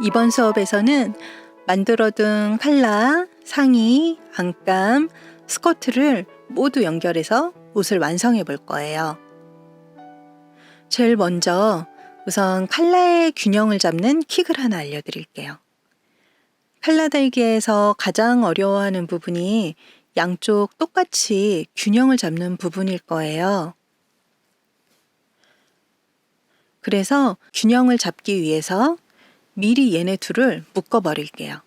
이번 수업에서는 만들어둔 칼라, 상의, 안감, 스커트를 모두 연결해서 옷을 완성해 볼 거예요. 제일 먼저 우선 칼라의 균형을 잡는 킥을 하나 알려드릴게요. 칼라 달기에서 가장 어려워하는 부분이 양쪽 똑같이 균형을 잡는 부분일 거예요. 그래서 균형을 잡기 위해서 미리 얘네 둘을 묶어 버릴게요.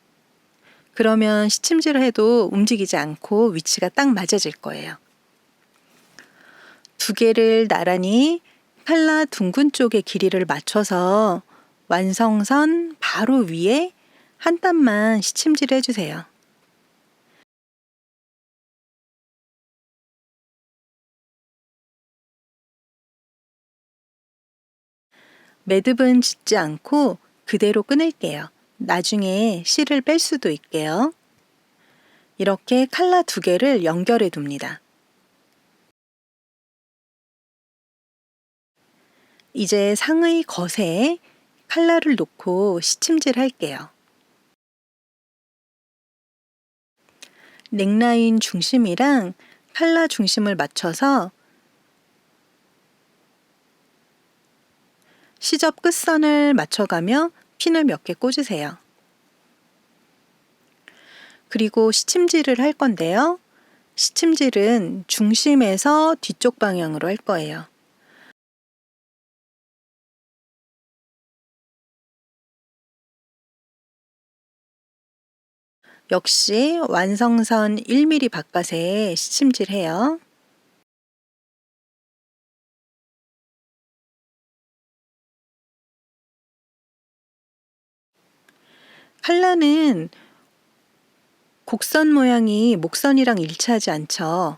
그러면 시침질을 해도 움직이지 않고 위치가 딱 맞아질 거예요. 두 개를 나란히 칼라 둥근 쪽의 길이를 맞춰서 완성선 바로 위에 한 땀만 시침질 해주세요. 매듭은 짓지 않고 그대로 끊을게요. 나중에 실을 뺄 수도 있게요. 이렇게 칼라 두 개를 연결해 둡니다. 이제 상의 것에 칼라를 놓고 시침질 할게요. 넥라인 중심이랑 칼라 중심을 맞춰서 시접 끝선을 맞춰가며 핀을 몇 개 꽂으세요. 그리고 시침질을 할 건데요. 시침질은 중심에서 뒤쪽 방향으로 할 거예요. 역시 완성선 1mm 바깥에 시침질해요. 칼라는 곡선 모양이 목선이랑 일치하지 않죠.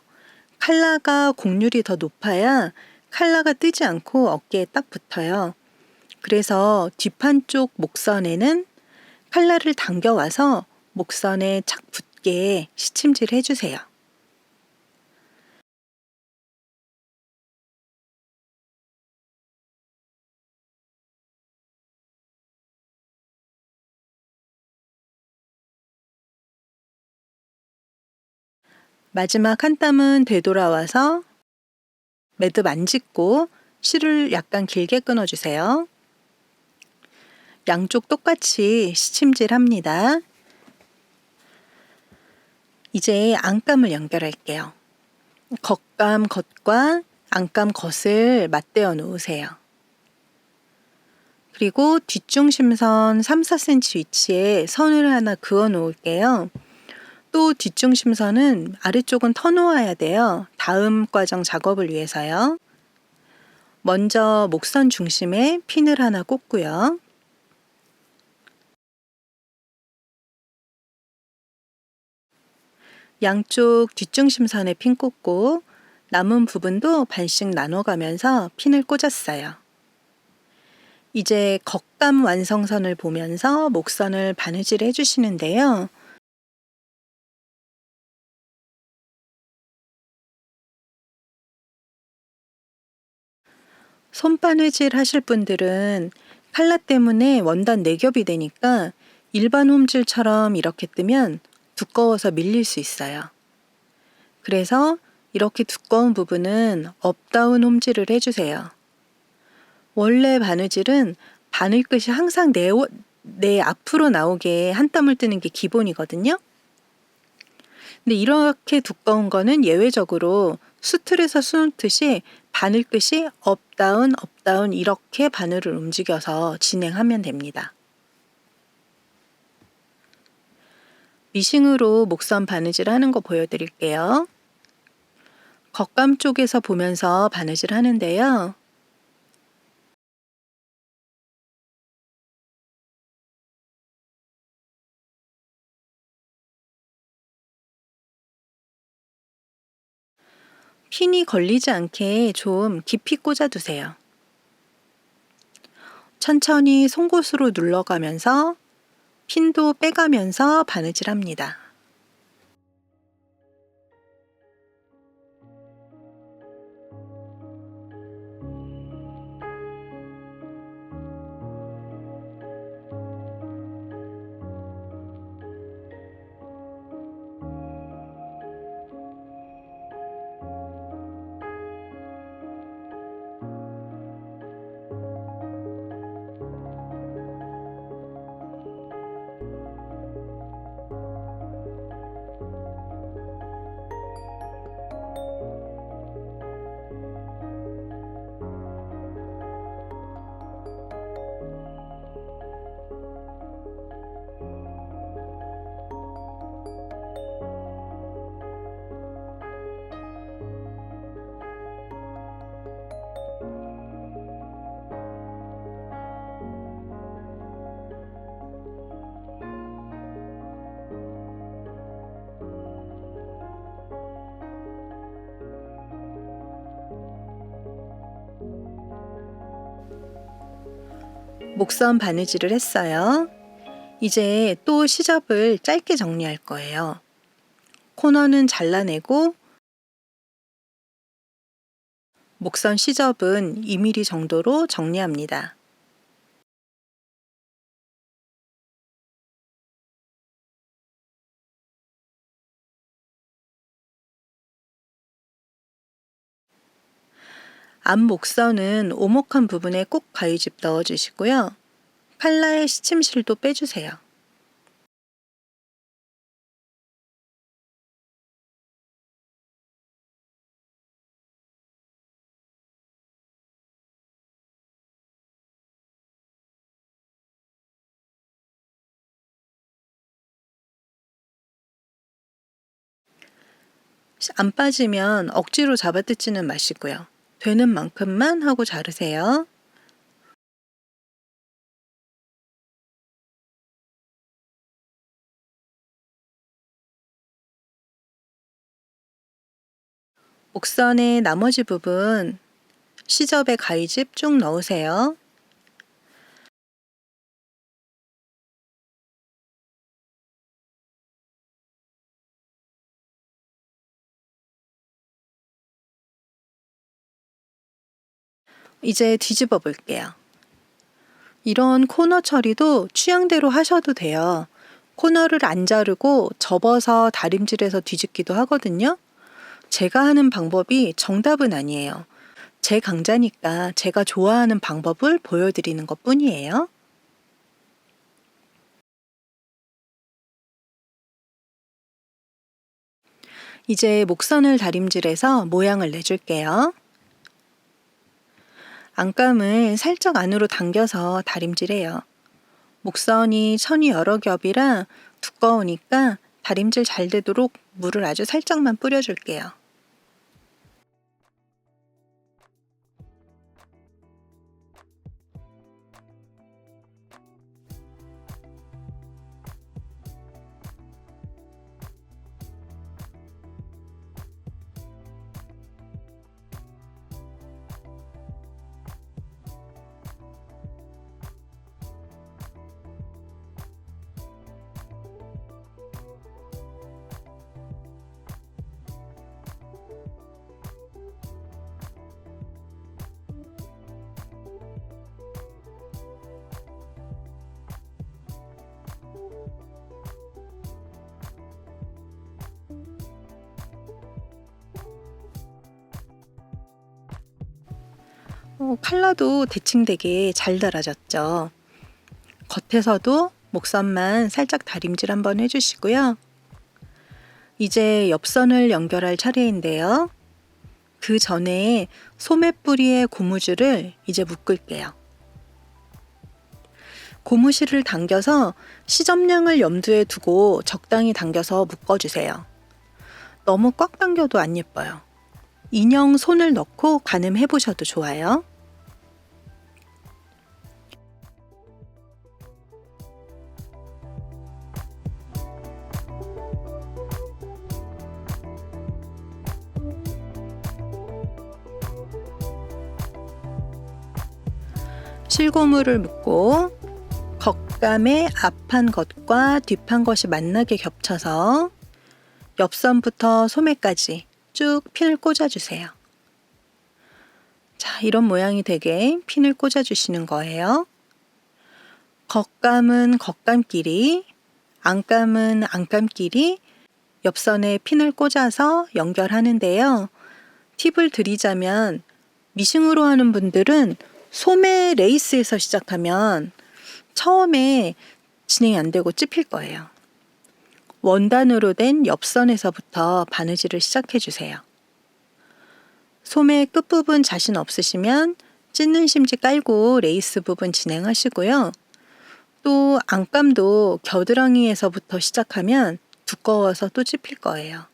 칼라가 곡률이 더 높아야 칼라가 뜨지 않고 어깨에 딱 붙어요. 그래서 뒷판 쪽 목선에는 칼라를 당겨와서 목선에 착 붙게 시침질 해주세요. 마지막 한 땀은 되돌아와서 매듭 안 짓고 실을 약간 길게 끊어주세요. 양쪽 똑같이 시침질 합니다. 이제 안감을 연결할게요. 겉감 겉과 안감 겉을 맞대어 놓으세요. 그리고 뒷중심선 3, 4cm 위치에 선을 하나 그어 놓을게요. 또 뒷중심선은 아래쪽은 터 놓아야 돼요. 다음 과정 작업을 위해서요. 먼저 목선 중심에 핀을 하나 꽂고요. 양쪽 뒷중심선에 핀 꽂고 남은 부분도 반씩 나눠가면서 핀을 꽂았어요. 이제 겉감 완성선을 보면서 목선을 바느질 해주시는데요. 손바느질 하실 분들은 칼라 때문에 원단 4겹이 되니까 일반 홈질처럼 이렇게 뜨면 두꺼워서 밀릴 수 있어요. 그래서 이렇게 두꺼운 부분은 업다운 홈질을 해주세요. 원래 바느질은 바늘끝이 항상 내 앞으로 나오게 한 땀을 뜨는 게 기본이거든요. 근데 이렇게 두꺼운 거는 예외적으로 수틀에서 수놓듯이 바늘끝이 업다운, 업다운 이렇게 바늘을 움직여서 진행하면 됩니다. 미싱으로 목선 바느질 하는 거 보여드릴게요. 겉감 쪽에서 보면서 바느질 하는데요. 핀이 걸리지 않게 좀 깊이 꽂아두세요. 천천히 송곳으로 눌러가면서 핀도 빼가면서 바느질합니다. 목선 바느질을 했어요. 이제 또 시접을 짧게 정리할 거예요. 코너는 잘라내고 목선 시접은 2mm 정도로 정리합니다. 앞 목선은 오목한 부분에 꼭 가위집 넣어주시고요. 팔라의 시침실도 빼주세요. 안 빠지면 억지로 잡아뜯지는 마시고요. 되는 만큼만 하고 자르세요. 목선의 나머지 부분 시접에 가위집 쭉 넣으세요. 이제 뒤집어 볼게요. 이런 코너 처리도 취향대로 하셔도 돼요. 코너를 안 자르고 접어서 다림질해서 뒤집기도 하거든요. 제가 하는 방법이 정답은 아니에요. 제 강좌니까 제가 좋아하는 방법을 보여드리는 것 뿐이에요. 이제 목선을 다림질해서 모양을 내줄게요. 안감을 살짝 안으로 당겨서 다림질해요. 목선이 천이 여러 겹이라 두꺼우니까 다림질 잘 되도록 물을 아주 살짝만 뿌려줄게요. 칼라도 대칭되게 잘 달아졌죠. 겉에서도 목선만 살짝 다림질 한번 해주시고요. 이제 옆선을 연결할 차례인데요. 그 전에 소매뿌리의 고무줄을 이제 묶을게요. 고무실을 당겨서 시접량을 염두에 두고 적당히 당겨서 묶어주세요. 너무 꽉 당겨도 안 예뻐요. 인형 손을 넣고 가늠해 보셔도 좋아요. 실고무를 묶고 겉감의 앞한 것과 뒷판 것이 만나게 겹쳐서 옆선부터 소매까지 쭉 핀을 꽂아주세요. 자, 이런 모양이 되게 핀을 꽂아주시는 거예요. 겉감은 겉감끼리, 안감은 안감끼리 옆선에 핀을 꽂아서 연결하는데요. 팁을 드리자면 미싱으로 하는 분들은 소매 레이스에서 시작하면 처음에 진행이 안 되고 찝힐 거예요. 원단으로 된 옆선에서부터 바느질을 시작해 주세요. 소매 끝부분 자신 없으시면 찢는 심지 깔고 레이스 부분 진행하시고요. 또 안감도 겨드랑이에서부터 시작하면 두꺼워서 또 찝힐 거예요.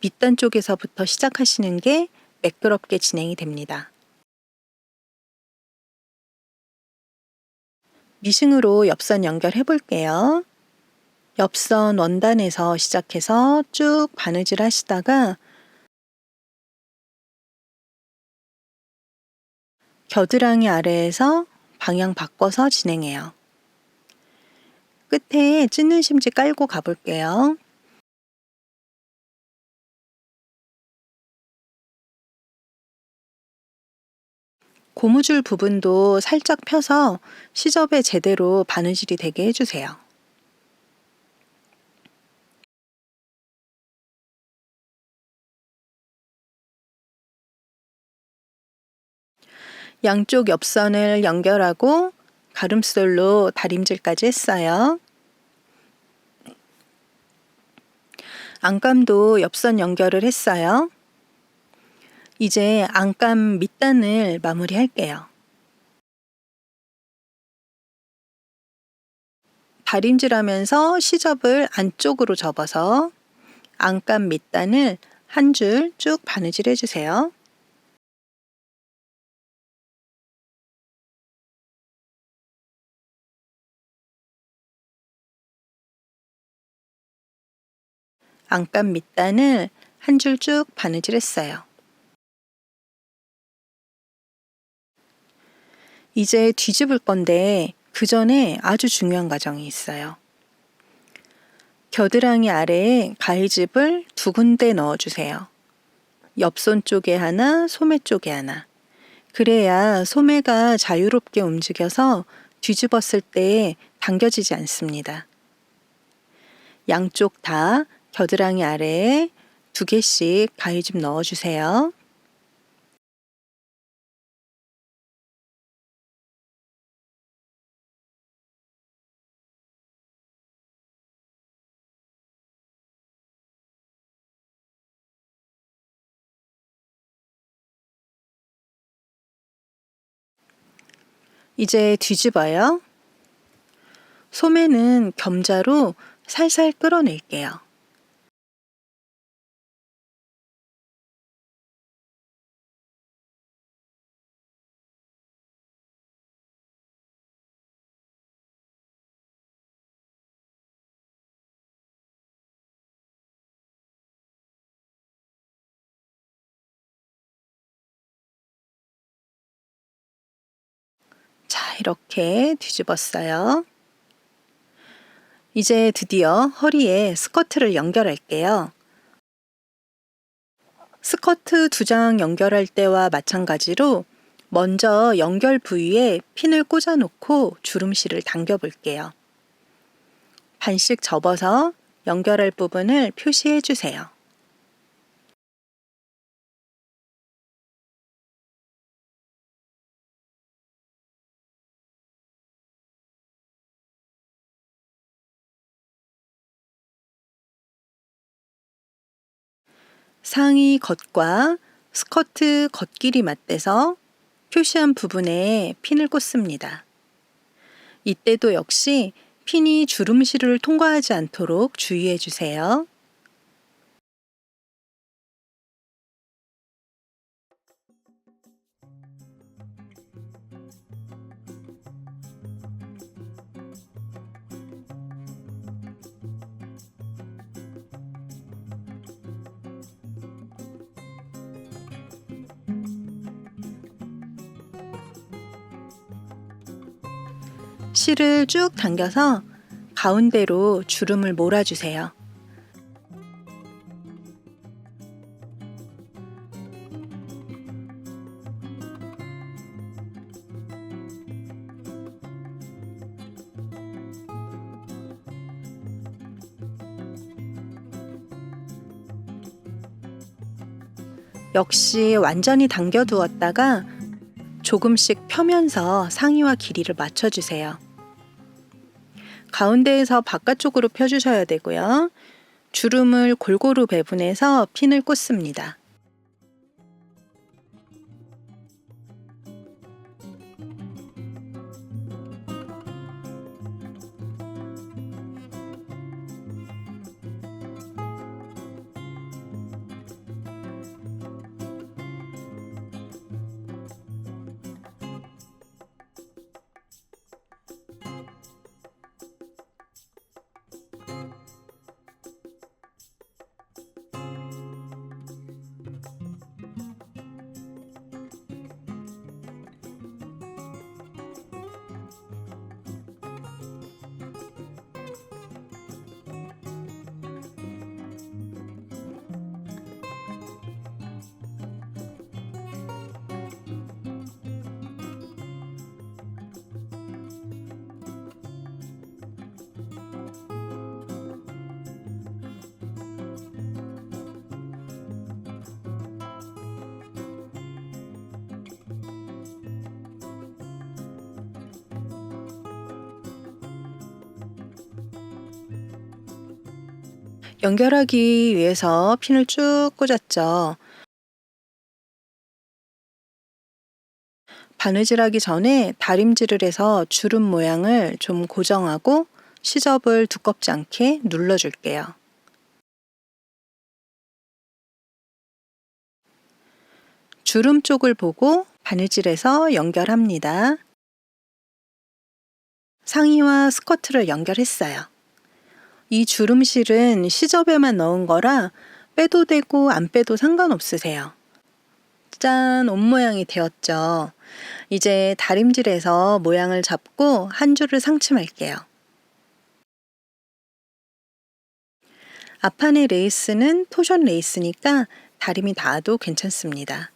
밑단 쪽에서부터 시작하시는 게 매끄럽게 진행이 됩니다. 미싱으로 옆선 연결해 볼게요. 옆선 원단에서 시작해서 쭉 바느질 하시다가 겨드랑이 아래에서 방향 바꿔서 진행해요. 끝에 찢는 심지 깔고 가볼게요. 고무줄 부분도 살짝 펴서 시접에 제대로 바느질이 되게 해주세요. 양쪽 옆선을 연결하고 가름솔로 다림질까지 했어요. 안감도 옆선 연결을 했어요. 이제 안감 밑단을 마무리할게요. 다림질하면서 시접을 안쪽으로 접어서 안감 밑단을 한 줄 쭉 바느질 해주세요. 안감 밑단을 한 줄 쭉 바느질 했어요. 이제 뒤집을 건데 그 전에 아주 중요한 과정이 있어요. 겨드랑이 아래에 가위집을 2군데 넣어주세요. 옆손 쪽에 하나, 소매 쪽에 하나. 그래야 소매가 자유롭게 움직여서 뒤집었을 때 당겨지지 않습니다. 양쪽 다 겨드랑이 아래에 2개씩 가위집 넣어주세요. 이제 뒤집어요. 소매는 겸자로 살살 끌어낼게요. 자, 이렇게 뒤집었어요. 이제 드디어 허리에 스커트를 연결할게요. 스커트 2장 연결할 때와 마찬가지로 먼저 연결 부위에 핀을 꽂아 놓고 주름실을 당겨 볼게요. 반씩 접어서 연결할 부분을 표시해 주세요. 상의 겉과 스커트 겉길이 맞대서 표시한 부분에 핀을 꽂습니다. 이때도 역시 핀이 주름실을 통과하지 않도록 주의해 주세요. 실을 쭉 당겨서 가운데로 주름을 몰아주세요. 역시 완전히 당겨두었다가 조금씩 펴면서 상의와 길이를 맞춰주세요. 가운데에서 바깥쪽으로 펴주셔야 되고요. 주름을 골고루 배분해서 핀을 꽂습니다. 연결하기 위해서 핀을 쭉 꽂았죠. 바느질하기 전에 다림질을 해서 주름 모양을 좀 고정하고 시접을 두껍지 않게 눌러줄게요. 주름 쪽을 보고 바느질해서 연결합니다. 상의와 스커트를 연결했어요. 이 주름실은 시접에만 넣은 거라 빼도 되고 안 빼도 상관없으세요. 짠! 옷 모양이 되었죠. 이제 다림질해서 모양을 잡고 한 줄을 상침할게요. 앞판의 레이스는 토션 레이스니까 다림이 닿아도 괜찮습니다.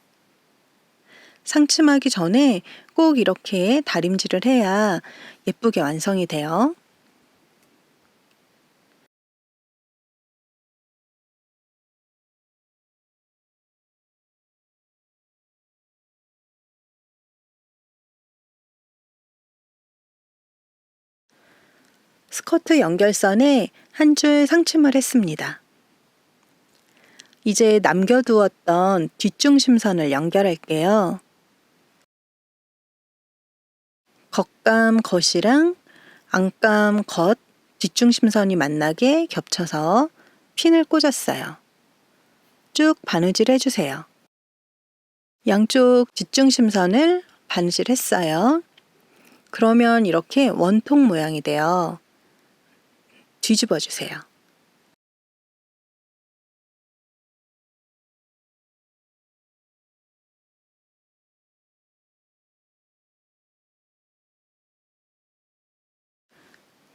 상침하기 전에 꼭 이렇게 다림질을 해야 예쁘게 완성이 돼요. 스커트 연결선에 한 줄 상침을 했습니다. 이제 남겨두었던 뒷중심선을 연결할게요. 겉감 겉이랑 안감 겉 뒷중심선이 만나게 겹쳐서 핀을 꽂았어요. 쭉 바느질 해주세요. 양쪽 뒷중심선을 바느질했어요. 그러면 이렇게 원통 모양이 돼요. 뒤집어 주세요.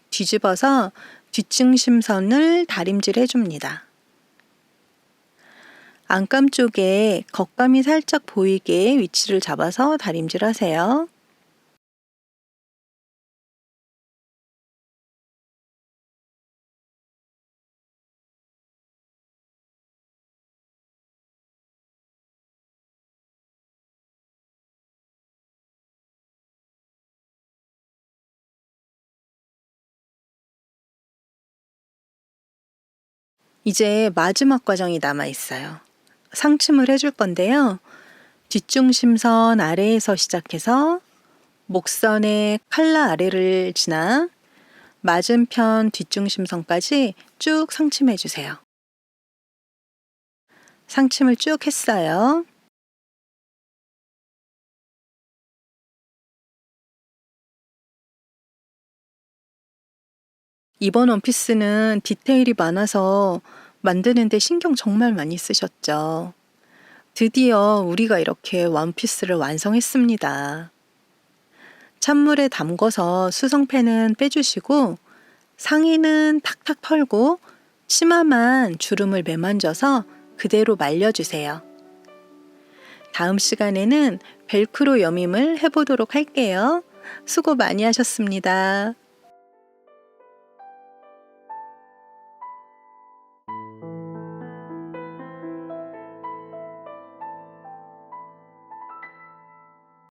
뒤집어서 뒷중심선을 다림질 해줍니다. 안감 쪽에 겉감이 살짝 보이게 위치를 잡아서 다림질 하세요. 이제 마지막 과정이 남아 있어요. 상침을 해줄 건데요. 뒷중심선 아래에서 시작해서 목선의 칼라 아래를 지나 맞은편 뒷중심선까지 쭉 상침해 주세요. 상침을 쭉 했어요. 이번 원피스는 디테일이 많아서 만드는데 신경 정말 많이 쓰셨죠. 드디어 우리가 이렇게 원피스를 완성했습니다. 찬물에 담궈서 수성팬은 빼주시고 상의는 탁탁 털고 치마만 주름을 매만져서 그대로 말려주세요. 다음 시간에는 벨크로 여밈을 해보도록 할게요. 수고 많이 하셨습니다.